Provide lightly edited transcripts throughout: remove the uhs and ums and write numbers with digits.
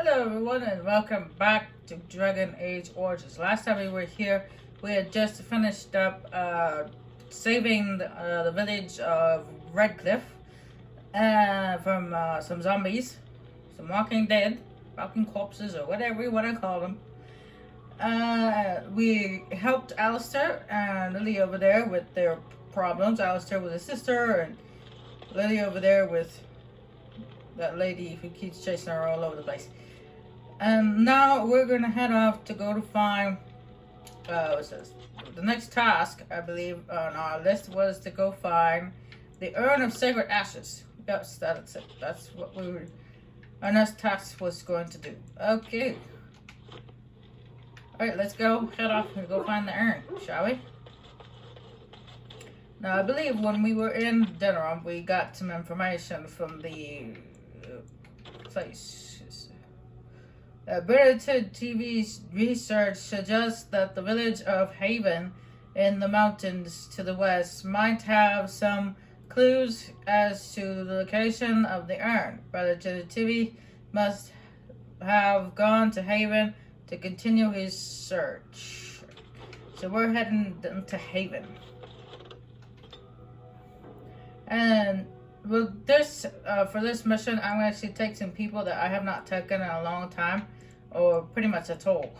Hello everyone and welcome back to Dragon Age Origins. Last time we were here, we had just finished up saving the village of Redcliffe from some zombies, some walking dead, walking corpses or whatever you want to call them. We helped Alistair and Lily over there with their problems. Alistair with his sister and Lily over there with that lady who keeps chasing her all over the place. And now we're gonna head off to go to find, what's this? The next task, I believe, on our list was to go find the Urn of Sacred Ashes. Yes, that's it. That's what our next task was going to do. Okay. Alright, let's go head off and go find the urn, shall we? Now, I believe when we were in Denerim, we got some information from the place. British TV's research suggests that the village of Haven in the mountains to the west might have some clues as to the location of the urn. Brother TV must have gone to Haven to continue his search. So we're heading to Haven. And with this, for this mission, I'm going to actually take some people that I have not taken in a long time, or pretty much at all.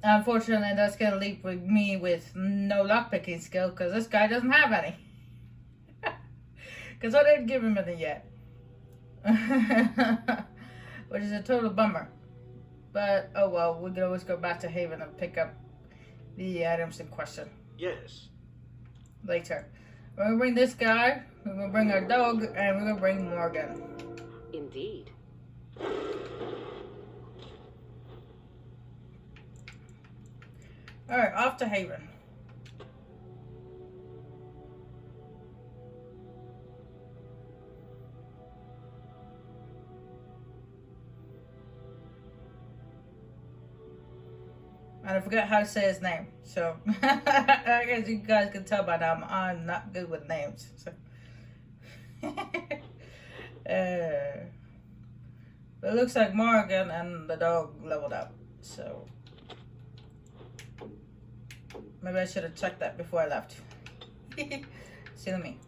Unfortunately, that's going to leave me with no lockpicking skill, because this guy doesn't have any. Because I didn't give him any yet. Which is a total bummer. But, oh well, we can always go back to Haven and pick up the items in question. Yes. Later. We're going to bring this guy, we're going to bring our dog, and we're going to bring Morgan. Indeed. Alright, off to Haven. And I forgot how to say his name, so I guess you guys can tell by now I'm not good with names. So. But it looks like Morgan and the dog leveled up, so maybe I should have checked that before I left. Silly me.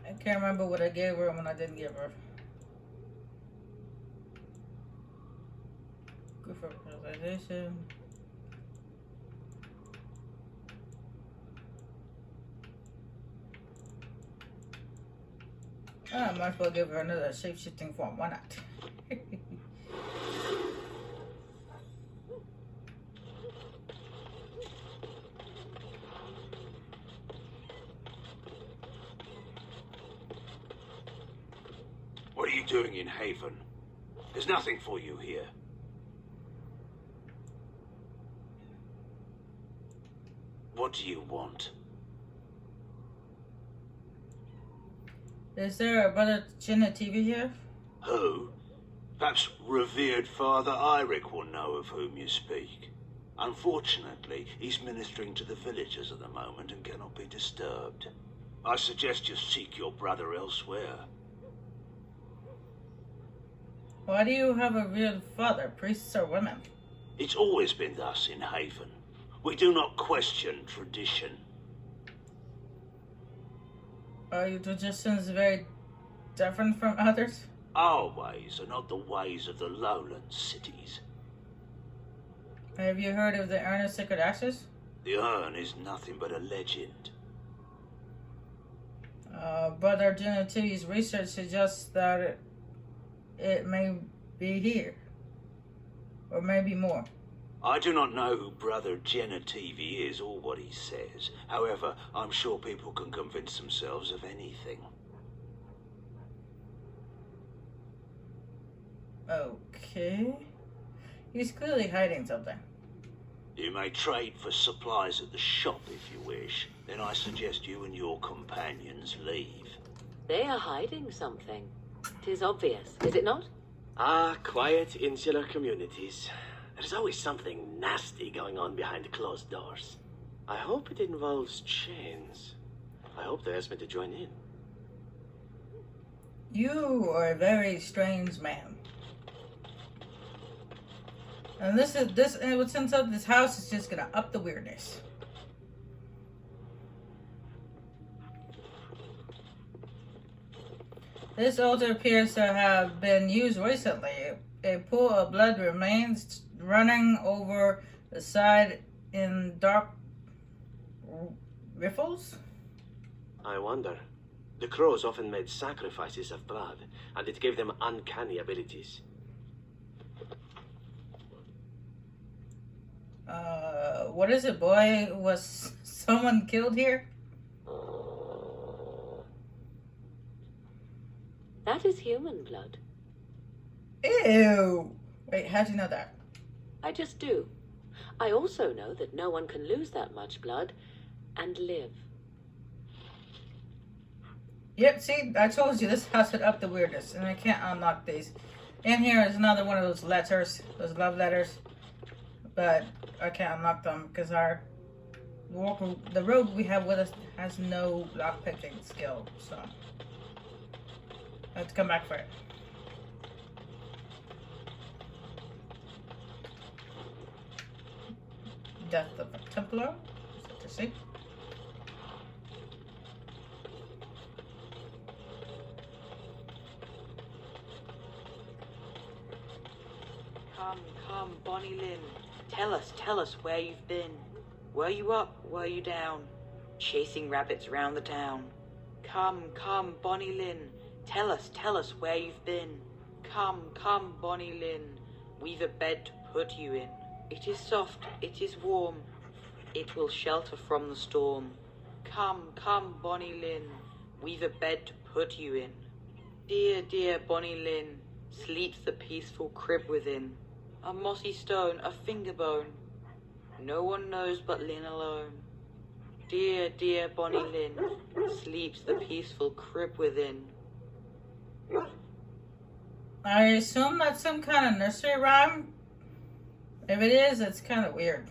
I can't remember what I gave her and when I didn't give her. Good for presentation. I might as well give her another shape-shifting form. Why not? What are you doing in Haven? There's nothing for you here. What do you want? Is there a Brother Jenna TV here? Who? Perhaps revered Father Eirik will know of whom you speak. Unfortunately, he's ministering to the villagers at the moment and cannot be disturbed. I suggest you seek your brother elsewhere. Why do you have a real father, priests or women? It's always been thus in Haven. We do not question tradition. Are your traditions very different from others? Our ways are not the ways of the lowland cities. Have you heard of the Urn of Sacred Ashes? The urn is nothing but a legend. Brother Jenna TV's research suggests that it may be here. Or maybe more. I do not know who Brother Jenna TV is or what he says. However, I'm sure people can convince themselves of anything. Okay. He's clearly hiding something. You may trade for supplies at the shop if you wish. Then I suggest you and your companions leave. They are hiding something. 'Tis obvious, is it not? Ah, quiet, insular communities. There's always something nasty going on behind closed doors. I hope it involves chains. I hope they ask me to join in. You are a very strange man. And since this house is just gonna up the weirdness. This altar appears to have been used recently. A pool of blood remains running over the side in dark riffles. I wonder. The crows often made sacrifices of blood, and it gave them uncanny abilities. What is it, boy? Was someone killed here? That is human blood. Ew! Wait, how'd you know that? I just do. I also know that no one can lose that much blood and live. Yep, see, I told you this house would up the weirdness, and I can't unlock these. In here is another one of those letters, those love letters, but I can't unlock them because the rogue we have with us has no lockpicking skill, so I have to come back for it. Death of a Templar, to see. Come, Bonnie Lynn. Tell us where you've been. Were you up? Were you down? Chasing rabbits round the town. Come, Bonnie Lynn. Tell us where you've been. Come, Bonnie Lynn. We've a bed to put you in. It is soft, it is warm. It will shelter from the storm. Come, Bonnie Lynn. We've a bed to put you in. Dear Bonnie Lynn, sleeps the peaceful crib within. A mossy stone, a finger bone. No one knows but Lynn alone. Dear Bonnie Lynn, sleeps the peaceful crib within. I assume that's some kind of nursery rhyme. If it is, it's kind of weird.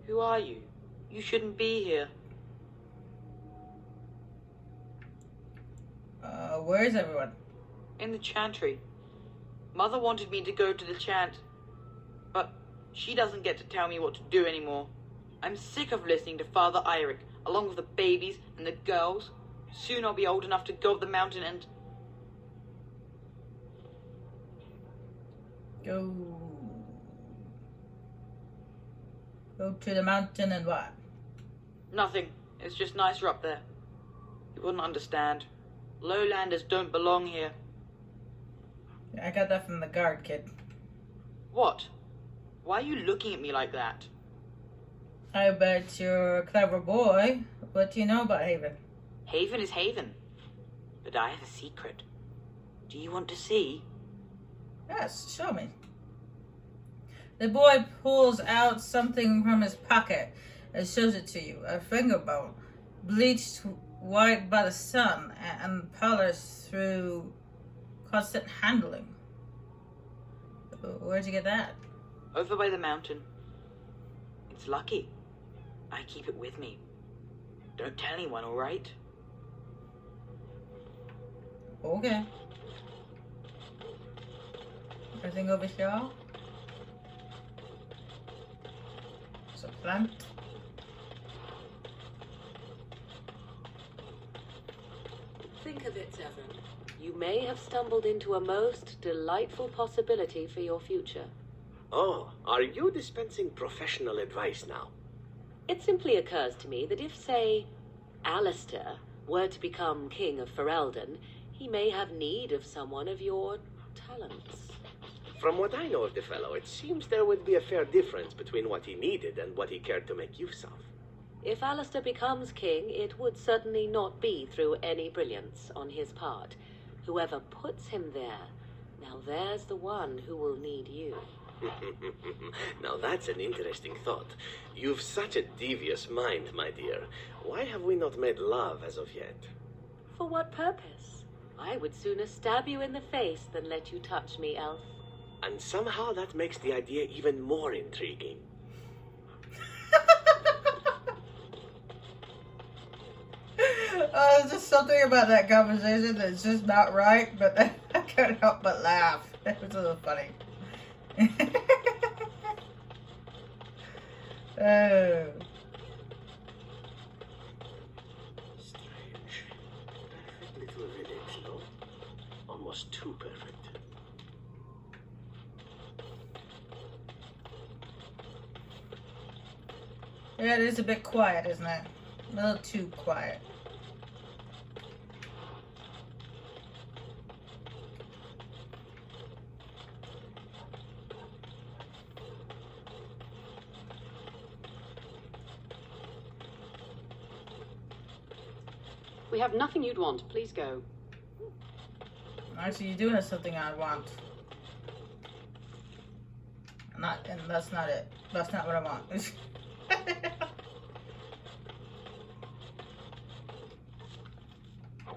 Who are you? You shouldn't be here. Where is everyone? In the chantry. Mother wanted me to go to the chant, but she doesn't get to tell me what to do anymore. I'm sick of listening to Father Eirik, along with the babies and the girls. Soon I'll be old enough to go up the mountain and... Go to the mountain and what? Nothing. It's just nicer up there. You wouldn't understand. Lowlanders don't belong here. I got that from the guard, kid. What? Why are you looking at me like that? I bet you're a clever boy. What do you know about Haven? Haven is Haven. But I have a secret. Do you want to see? Yes, show me. The boy pulls out something from his pocket and shows it to you. A finger bone, bleached white by the sun and polished through constant handling. Where'd you get that? Over by the mountain. It's lucky. I keep it with me. Don't tell anyone, all right? Okay. Everything over here? It's a plant. Think of it, Severin. You may have stumbled into a most delightful possibility for your future. Oh, are you dispensing professional advice now? It simply occurs to me that if, say, Alistair were to become King of Ferelden, he may have need of someone of your talents. From what I know of the fellow, it seems there would be a fair difference between what he needed and what he cared to make use of. If Alistair becomes king, it would certainly not be through any brilliance on his part. Whoever puts him there Now there's the one who will need you. Now that's an interesting thought. You've such a devious mind, my dear. Why have we not made love as of yet? For what purpose? I would sooner stab you in the face than let you touch me, elf. And somehow that makes the idea even more intriguing. There's just something about that conversation that's just not right, but I can't help but laugh. It was a little funny. Oh. Strange. Perfect little village, no? Almost too perfect. Yeah, it is a bit quiet, isn't it? A little too quiet. We have nothing you'd want. Please go. Actually, you're doing something I want. And that's not it. That's not what I want.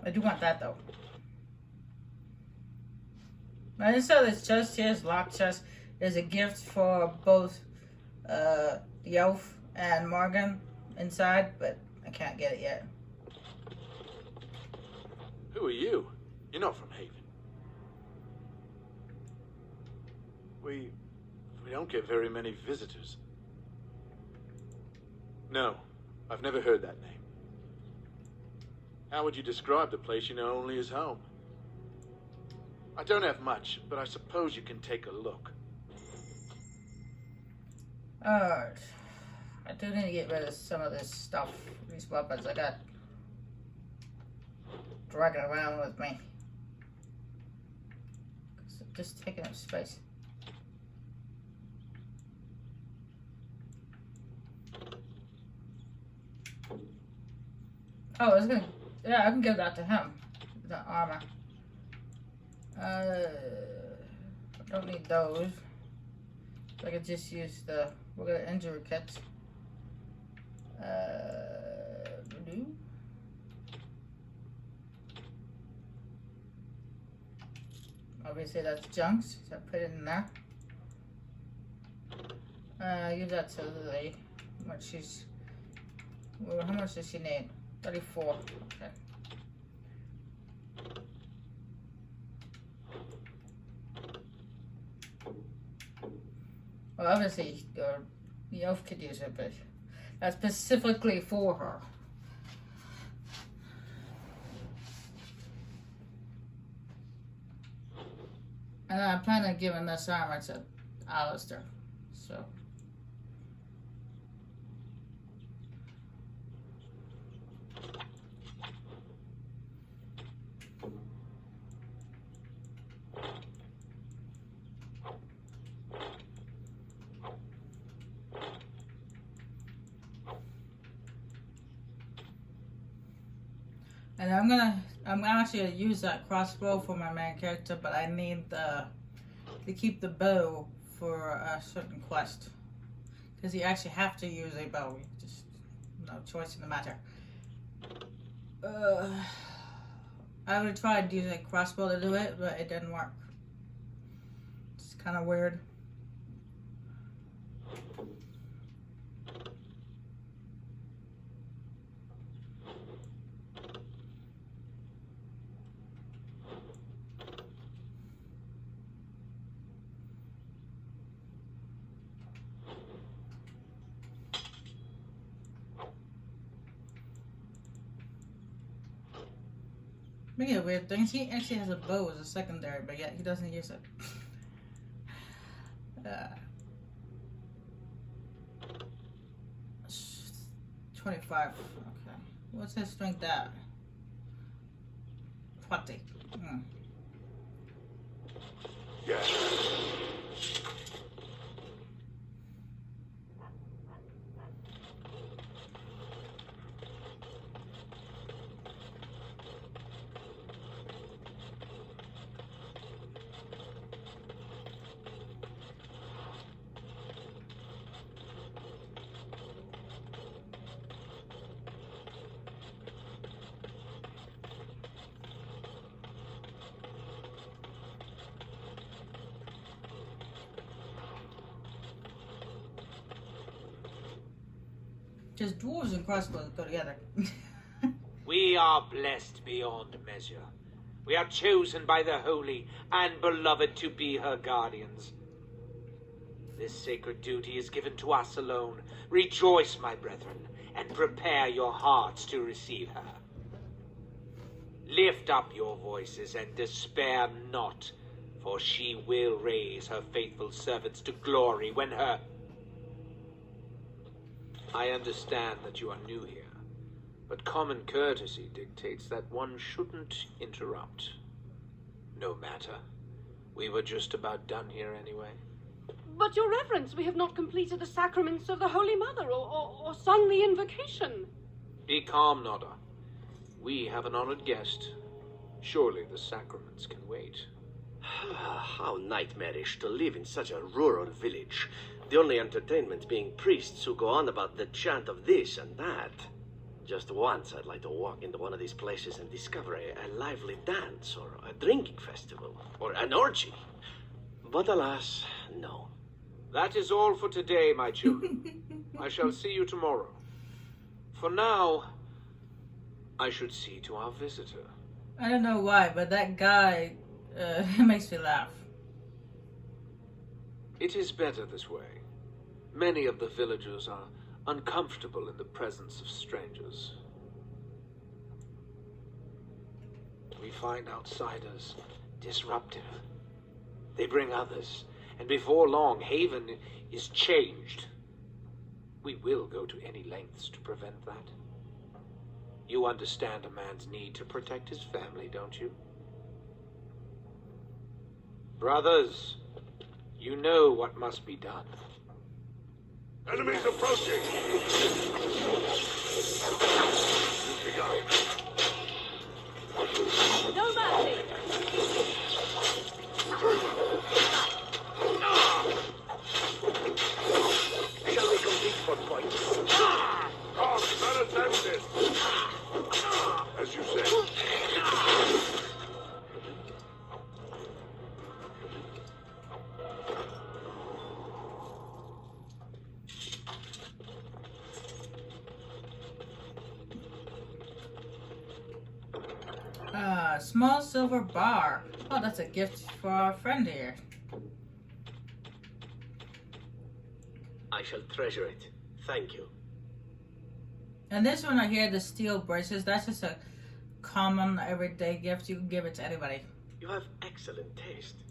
I do want that though. And so this chest here is locked chest. There's a gift for both the elf and Morgan inside, but I can't get it yet. Who are you? You're not from Haven. We don't get very many visitors. No, I've never heard that name. How would you describe the place you know only as home? I don't have much, but I suppose you can take a look. Alright. I do need to get rid of some of this stuff, these weapons I got dragging around with me. Cause they're just taking up space. Oh, I was gonna, yeah, I can give that to him. The armor. I don't need those. So I could just use the regular injury kits. Obviously that's junk, so I put it in there. Give that to Lily. How much does she need? 34. Okay. Well, obviously, the elf could use it, but that's specifically for her. And I plan on giving this armor to Alistair, so. And I'm actually gonna use that crossbow for my main character, but I need to keep the bow for a certain quest. Because you actually have to use a bow, just no choice in the matter. I would try to use a crossbow to do it, but it didn't work. It's kind of weird. Speaking of weird things, he actually has a bow as a secondary, but yet he doesn't use it. 25. Okay. What's his strength at? 20. Yeah. Because dwarves and crossbows go together. We are blessed beyond measure. We are chosen by the holy and beloved to be her guardians. This sacred duty is given to us alone. Rejoice, my brethren, and prepare your hearts to receive her. Lift up your voices and despair not, for she will raise her faithful servants to glory when her... I understand that you are new here, but common courtesy dictates that one shouldn't interrupt. No matter. We were just about done here anyway. But, Your Reverence, we have not completed the sacraments of the Holy Mother or sung the invocation. Be calm, Nodda. We have an honored guest. Surely the sacraments can wait. How nightmarish to live in such a rural village. The only entertainment being priests who go on about the chant of this and that. Just once I'd like to walk into one of these places and discover a lively dance or a drinking festival or an orgy. But alas, no. That is all for today, my children. I shall see you tomorrow. For now, I should see to our visitor. I don't know why, but that guy makes me laugh. It is better this way. Many of the villagers are uncomfortable in the presence of strangers. We find outsiders disruptive. They bring others, and before long, Haven is changed. We will go to any lengths to prevent that. You understand a man's need to protect his family, don't you? Brothers, you know what must be done. Enemies approaching! No mercy! Shall we compete for points? Come, let us end this! As you said. Small silver bar. Oh, that's a gift for our friend here. I shall treasure it. Thank you. And this one I hear, the steel braces, that's just a common everyday gift. You can give it to anybody. You have excellent taste.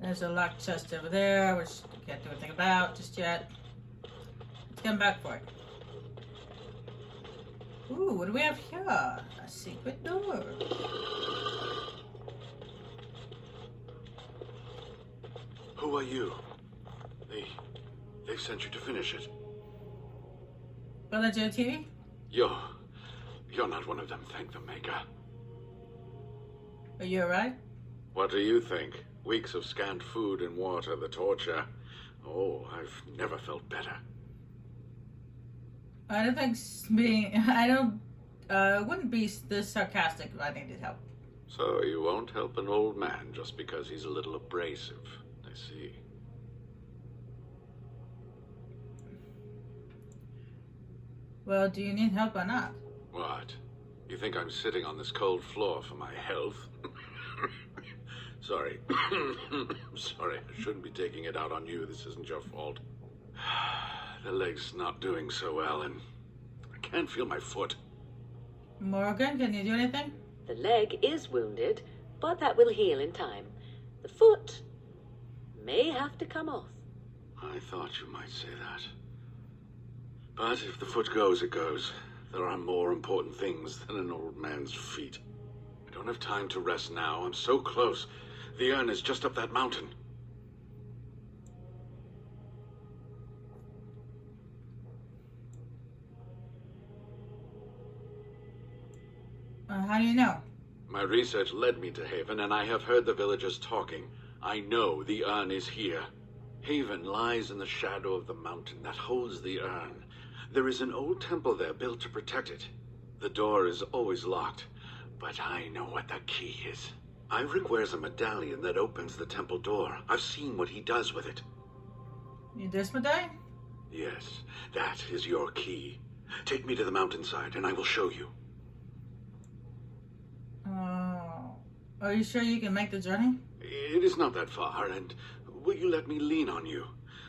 There's a locked chest over there, which I can't do anything about just yet. Let's come back for it. Ooh, what do we have here? A secret door. Who are you? They've sent you to finish it. Brother Joe TV? You're not one of them, thank the Maker. Are you alright? What do you think? Weeks of scant food and water, the torture. Oh, I've never felt better. I don't think wouldn't be this sarcastic if I needed help. So you won't help an old man just because he's a little abrasive. I see. Well, do you need help or not? What? You think I'm sitting on this cold floor for my health? Sorry. Sorry, I shouldn't be taking it out on you. This isn't your fault. The leg's not doing so well, and I can't feel my foot. Morgan, can you do anything? The leg is wounded, but that will heal in time. The foot may have to come off. I thought you might say that. But if the foot goes, it goes. There are more important things than an old man's feet. I don't have time to rest now. I'm so close. The urn is just up that mountain. How do you know? My research led me to Haven, and I have heard the villagers talking. I know the urn is here. Haven lies in the shadow of the mountain that holds the urn. There is an old temple there built to protect it. The door is always locked, but I know what the key is. Ivric wears a medallion that opens the temple door. I've seen what he does with it. This medallion? Yes, that is your key. Take me to the mountainside and I will show you. Are you sure you can make the journey? It is not that far, and will you let me lean on you?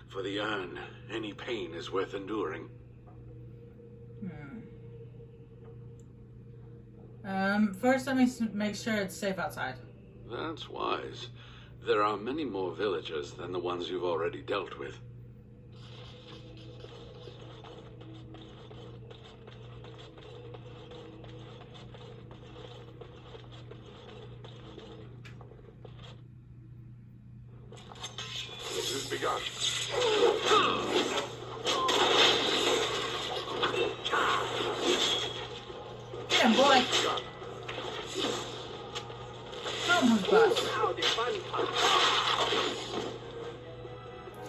For the urn, any pain is worth enduring. First let me make sure it's safe outside. That's wise. There are many more villagers than the ones you've already dealt with. This has begun. Get him, boy! Show him who's boss.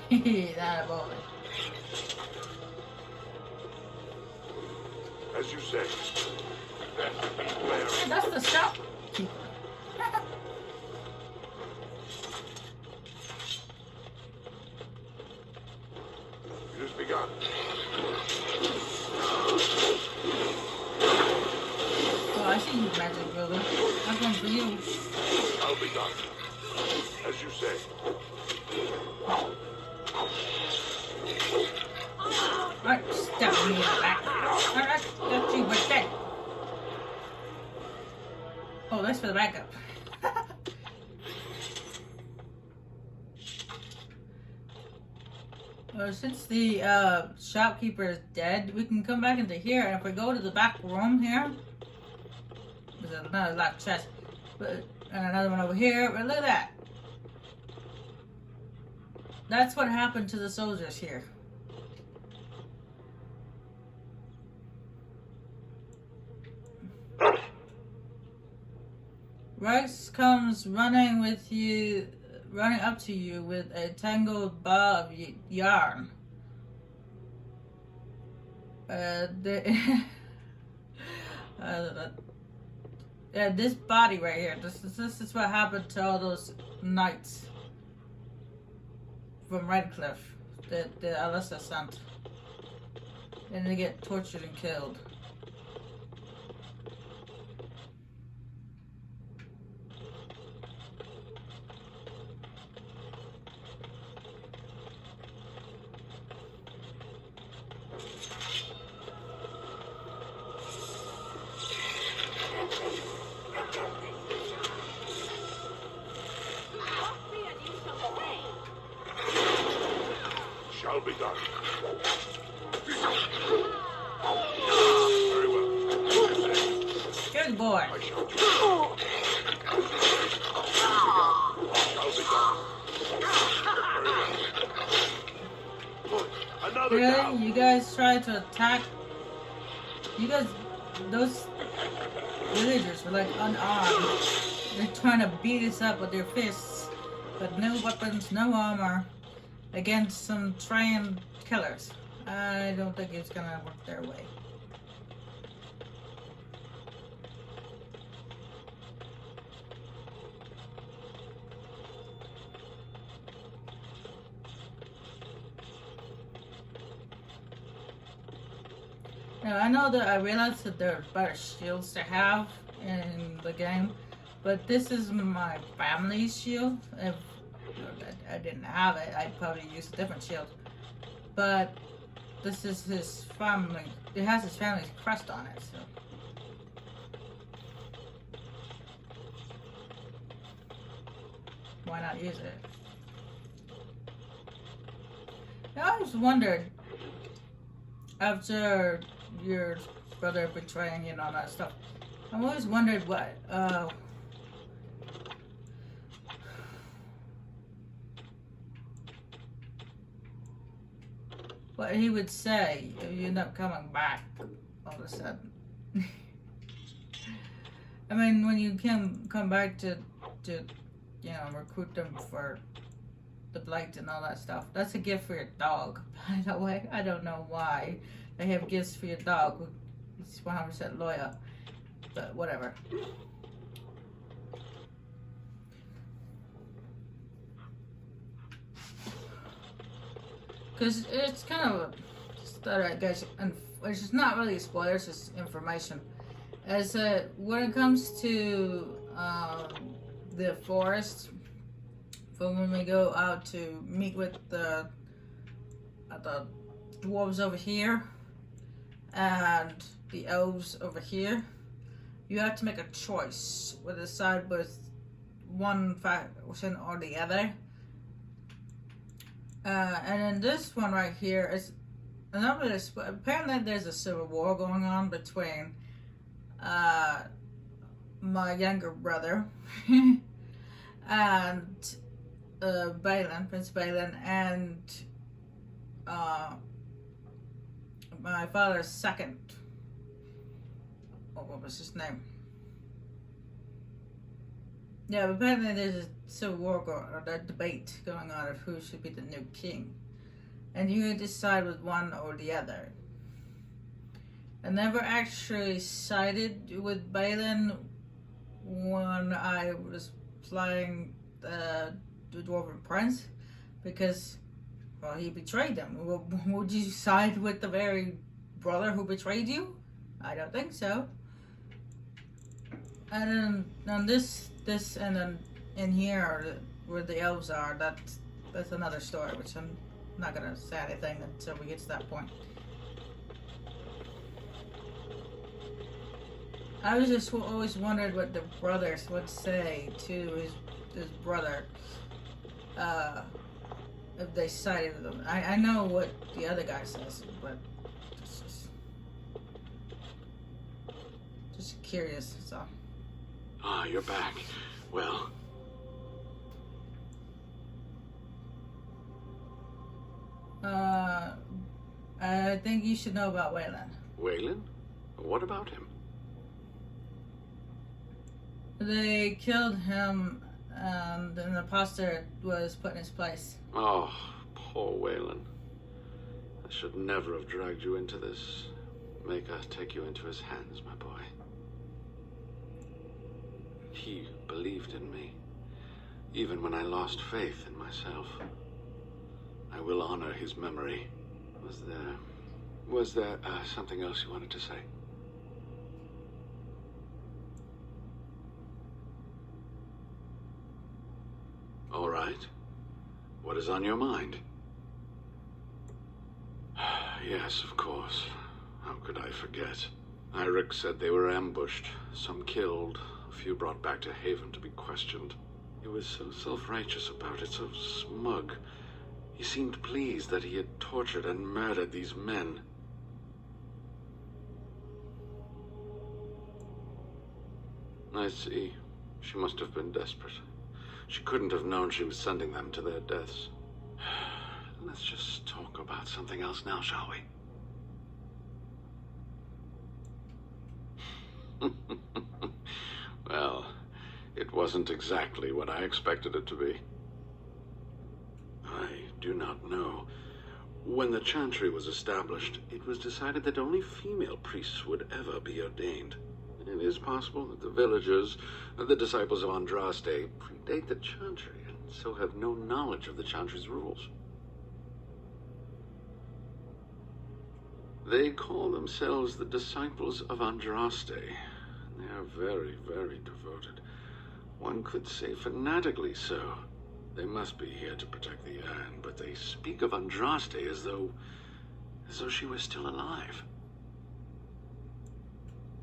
Hehe, that boy. As you say. Best be wary. That's the shopkeeper. It has begun. Oh, I see you, magic brother. I'm going for you. Shall be done. As you say. Alright, stab me in the back. Alright, got you with that. Oh, that's for the backup. Since the shopkeeper is dead, we can come back into here, and if we go to the back room here, there's another locked chest, and another one over here, but look at that. That's what happened to the soldiers here. Rex comes running up to you with a tangled ball of yarn. Yeah, this body right here. This is what happened to all those knights from Redcliffe that Alyssa sent. And they get tortured and killed. Shall be done. Very well. As you say. Good boy. I shall do it. Shall be done. Very well. Look, another Really? down. You guys try to attack? You guys, those villagers were like unarmed. They're trying to beat us up with their fists, but no weapons, no armor, against some trained killers. I don't think it's gonna work their way. Now, I know that I realized that there are better shields to have in the game, but this is my family's shield. If I didn't have it, I'd probably use a different shield. But this is his family. It has his family's crest on it, so. Why not use it? I always wondered, after your brother betraying you and all that stuff, I've always wondered what he would say if you end up coming back all of a sudden. I mean, when you come back to you know, recruit them for the Blight and all that stuff. That's a gift for your dog, by the way. I don't know why they have gifts for your dog. He's 100% loyal, but whatever. Because it's kind of guys, and it's just not really a spoiler, it's just information. As when it comes to the forest, for when we go out to meet with the dwarves over here and the elves over here, you have to make a choice whether to side with one faction or the other. And in this one right here, it's apparently there's a civil war going on between my younger brother and Balin, Prince Balin, and my father's second. What was his name? Yeah, but apparently there's a civil war or a debate going on of who should be the new king. And you decide with one or the other. I never actually sided with Balin when I was playing the Dwarven Prince, because, well, he betrayed them. Would you side with the very brother who betrayed you? I don't think so. And then on this and then in here where the elves are, that's another story, which I'm not gonna say anything until we get to that point. I was just always wondered what the brothers would say to his brother if they sided with him. I know what the other guy says, but it's just curious, so. Ah, you're back. Well, I think you should know about Waylon. Waylon? What about him? They killed him, and an imposter was put in his place. Oh, poor Waylon. I should never have dragged you into this. Maker take you into his hands, my boy. He believed in me, even when I lost faith in myself. I will honor his memory. Was there something else you wanted to say? All right. What is on your mind? Yes, of course. How could I forget? Eirik said they were ambushed, some killed, a few brought back to Haven to be questioned. He was so self-righteous about it, so smug. He seemed pleased that he had tortured and murdered these men. I see. She must have been desperate. She couldn't have known she was sending them to their deaths. Let's just talk about something else now, shall we? Well, it wasn't exactly what I expected it to be. I do not know. When the Chantry was established, it was decided that only female priests would ever be ordained. It is possible that the villagers, the disciples of Andraste, predate the Chantry and so have no knowledge of the Chantry's rules. They call themselves the disciples of Andraste. They are very, very devoted. One could say fanatically so. They must be here to protect the urn, but they speak of Andraste as though she was still alive.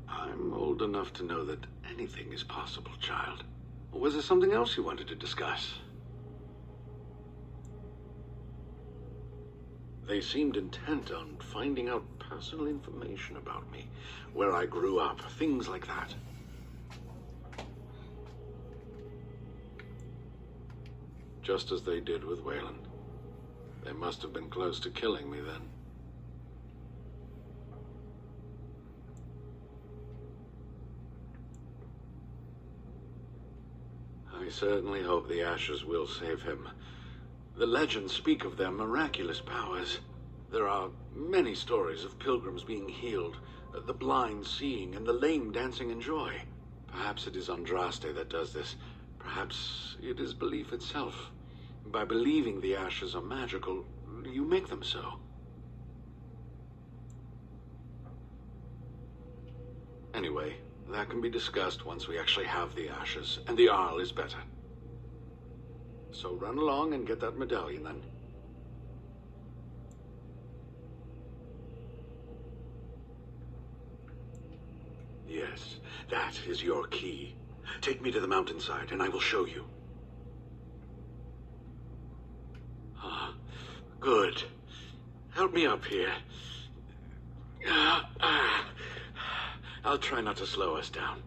I'm old enough to know that anything is possible, child. Or was there something else you wanted to discuss? They seemed intent on finding out personal information about me, where I grew up, things like that. Just as they did with Waylon. They must have been close to killing me then. I certainly hope the Ashes will save him. The legends speak of their miraculous powers. There are many stories of pilgrims being healed, the blind seeing, and the lame dancing in joy. Perhaps it is Andraste that does this. Perhaps it is belief itself. By believing the Ashes are magical, You make them so. Anyway, that can be discussed once we actually have the ashes, and the Arl is better. So run along and get that medallion, then. Yes, that is your key. Take me to the mountainside, and I will show you. Ah, good. Help me up here. I'll try not to slow us down.